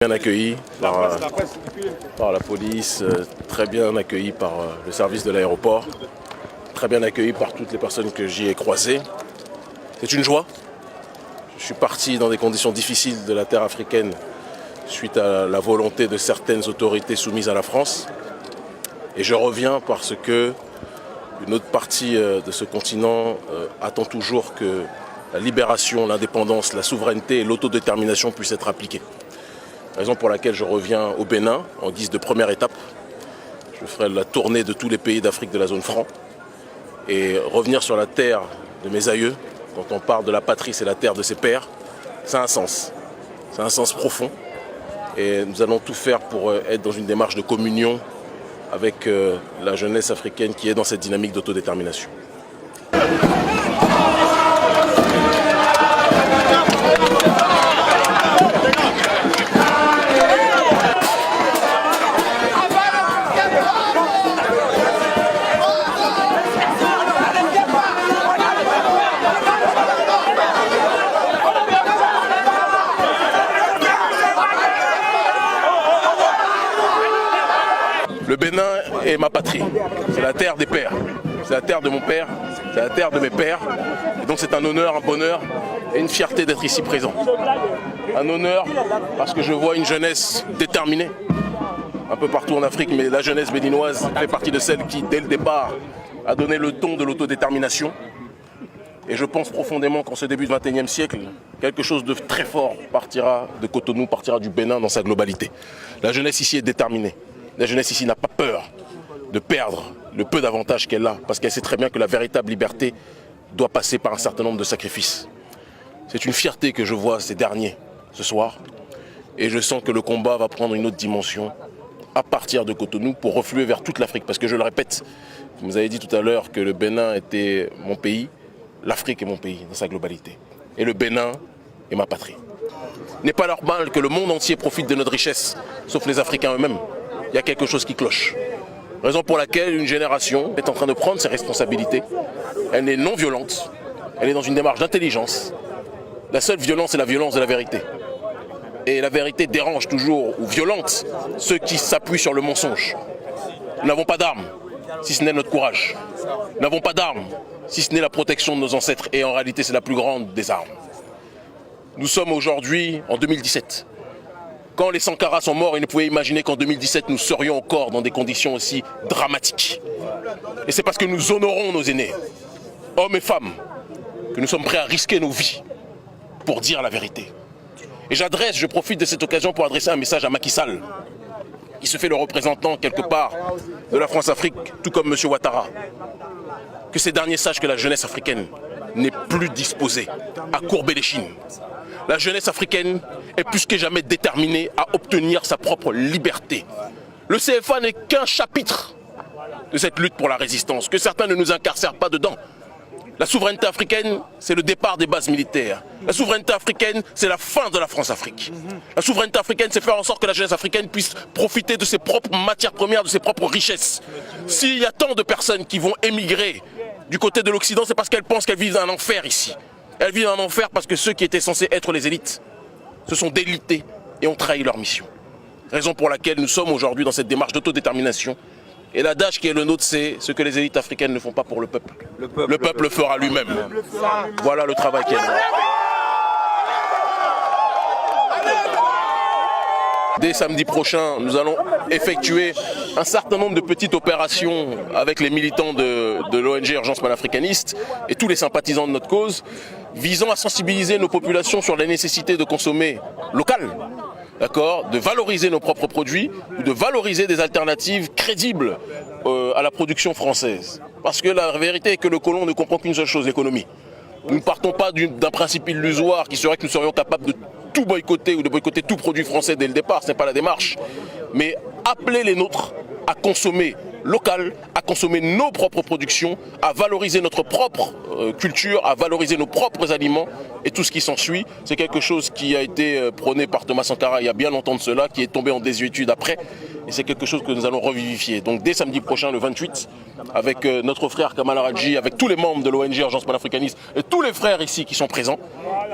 Bien accueilli par la police, très bien accueilli par le service de l'aéroport, très bien accueilli par toutes les personnes que j'y ai croisées. C'est une joie. Je suis parti dans des conditions difficiles de la terre africaine suite à la volonté de certaines autorités soumises à la France. Et je reviens parce que une autre partie de ce continent attend toujours que la libération, l'indépendance, la souveraineté et l'autodétermination puissent être appliquées. Raison pour laquelle je reviens au Bénin en guise de première étape. Je ferai la tournée de tous les pays d'Afrique de la zone franc et revenir sur la terre de mes aïeux. Quand on parle de la patrie, c'est la terre de ses pères. Ça a un sens. C'est un sens profond. Et nous allons tout faire pour être dans une démarche de communion avec la jeunesse africaine qui est dans cette dynamique d'autodétermination. Le Bénin est ma patrie, c'est la terre des pères, c'est la terre de mon père, c'est la terre de mes pères. Et donc c'est un honneur, un bonheur et une fierté d'être ici présent. Un honneur parce que je vois une jeunesse déterminée, un peu partout en Afrique, mais la jeunesse béninoise fait partie de celle qui, dès le départ, a donné le ton de l'autodétermination. Et je pense profondément qu'en ce début du XXIe siècle, quelque chose de très fort partira de Cotonou, partira du Bénin dans sa globalité. La jeunesse ici est déterminée. La jeunesse ici n'a pas peur de perdre le peu d'avantages qu'elle a, parce qu'elle sait très bien que la véritable liberté doit passer par un certain nombre de sacrifices. C'est une fierté que je vois ces derniers ce soir, et je sens que le combat va prendre une autre dimension à partir de Cotonou pour refluer vers toute l'Afrique. Parce que je le répète, vous nous avez dit tout à l'heure que le Bénin était mon pays, l'Afrique est mon pays dans sa globalité. Et le Bénin est ma patrie. Il n'est pas normal que le monde entier profite de notre richesse, sauf les Africains eux-mêmes. Il y a quelque chose qui cloche. Raison pour laquelle une génération est en train de prendre ses responsabilités. Elle est non violente, elle est dans une démarche d'intelligence. La seule violence est la violence de la vérité. Et la vérité dérange toujours, ou violente, ceux qui s'appuient sur le mensonge. Nous n'avons pas d'armes, si ce n'est notre courage. Nous n'avons pas d'armes, si ce n'est la protection de nos ancêtres. Et en réalité, c'est la plus grande des armes. Nous sommes aujourd'hui en 2017. Quand les Sankara sont morts, ils ne pouvaient imaginer qu'en 2017, nous serions encore dans des conditions aussi dramatiques. Et c'est parce que nous honorons nos aînés, hommes et femmes, que nous sommes prêts à risquer nos vies pour dire la vérité. Et je profite de cette occasion pour adresser un message à Macky Sall, qui se fait le représentant quelque part de la France-Afrique, tout comme M. Ouattara. Que ces derniers sachent que la jeunesse africaine n'est plus disposée à courber les chines. La jeunesse africaine est plus que jamais déterminée à obtenir sa propre liberté. Le CFA n'est qu'un chapitre de cette lutte pour la résistance, que certains ne nous incarcèrent pas dedans. La souveraineté africaine, c'est le départ des bases militaires. La souveraineté africaine, c'est la fin de la France-Afrique. La souveraineté africaine, c'est faire en sorte que la jeunesse africaine puisse profiter de ses propres matières premières, de ses propres richesses. S'il y a tant de personnes qui vont émigrer du côté de l'Occident, c'est parce qu'elles pensent qu'elles vivent un enfer ici. Elles vivent un enfer parce que ceux qui étaient censés être les élites se sont délités et ont trahi leur mission. Raison pour laquelle nous sommes aujourd'hui dans cette démarche d'autodétermination. Et l'adage qui est le nôtre, c'est ce que les élites africaines ne font pas pour le peuple. Le peuple le fera lui-même. Voilà le travail qui est là. Dès samedi prochain, nous allons effectuer un certain nombre de petites opérations avec les militants de l'ONG Urgence panafricaniste et tous les sympathisants de notre cause, visant à sensibiliser nos populations sur la nécessité de consommer local, d'accord, de valoriser nos propres produits ou de valoriser des alternatives crédibles à la production française. Parce que la vérité est que le colon ne comprend qu'une seule chose, l'économie. Nous ne partons pas d'un principe illusoire qui serait que nous serions capables de tout boycotter ou de boycotter tout produit français dès le départ, ce n'est pas la démarche. Mais appeler les nôtres à consommer local, à consommer nos propres productions, à valoriser notre propre culture, à valoriser nos propres aliments et tout ce qui s'ensuit. C'est quelque chose qui a été prôné par Thomas Sankara il y a bien longtemps de cela, qui est tombé en désuétude après et c'est quelque chose que nous allons revivifier. Donc dès samedi prochain, le 28, avec notre frère Kamal Aradji, avec tous les membres de l'ONG Urgence Panafricaniste et tous les frères ici qui sont présents,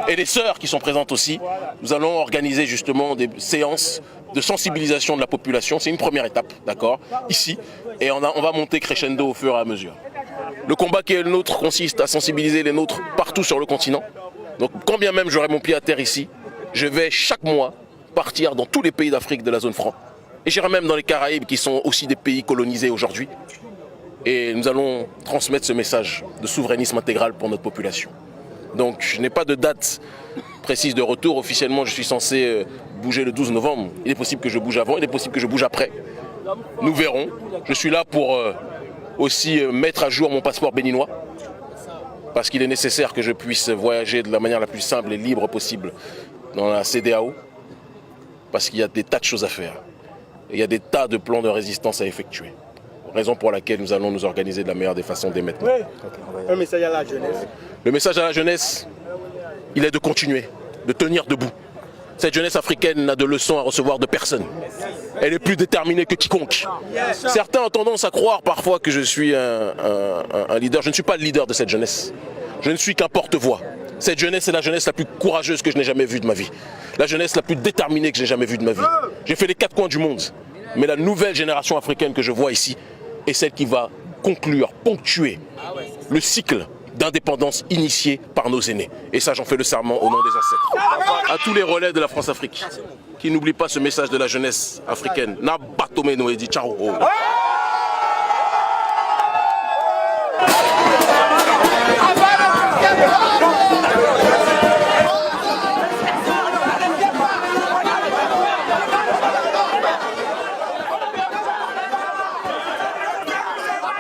et les sœurs qui sont présentes aussi, nous allons organiser justement des séances de sensibilisation de la population. C'est une première étape, d'accord, ici, et on va monter crescendo au fur et à mesure. Le combat qui est le nôtre consiste à sensibiliser les nôtres partout sur le continent. Donc quand bien même j'aurai mon pied à terre ici, je vais chaque mois partir dans tous les pays d'Afrique de la zone franc. Et j'irai même dans les Caraïbes qui sont aussi des pays colonisés aujourd'hui. Et nous allons transmettre ce message de souverainisme intégral pour notre population. Donc je n'ai pas de date précise de retour. Officiellement, je suis censé bouger le 12 novembre. Il est possible que je bouge avant, il est possible que je bouge après. Nous verrons. Je suis là pour aussi mettre à jour mon passeport béninois. Parce qu'il est nécessaire que je puisse voyager de la manière la plus simple et libre possible dans la CEDEAO. Parce qu'il y a des tas de choses à faire. Et il y a des tas de plans de résistance à effectuer. Raison pour laquelle nous allons nous organiser de la meilleure des façons dès maintenant. Oui. Un message à la jeunesse. Le message à la jeunesse, il est de continuer, de tenir debout. Cette jeunesse africaine n'a de leçons à recevoir de personne. Elle est plus déterminée que quiconque. Certains ont tendance à croire parfois que je suis un leader. Je ne suis pas le leader de cette jeunesse. Je ne suis qu'un porte-voix. Cette jeunesse est la jeunesse la plus courageuse que je n'ai jamais vue de ma vie. La jeunesse la plus déterminée que j'ai jamais vue de ma vie. J'ai fait les 4 coins du monde. Mais la nouvelle génération africaine que je vois ici est celle qui va conclure, ponctuer le cycle d'indépendance initié par nos aînés. Et ça, j'en fais le serment au nom des ancêtres. À tous les relais de la France-Afrique, qui n'oublient pas ce message de la jeunesse africaine. Na batomeno et dit ciao.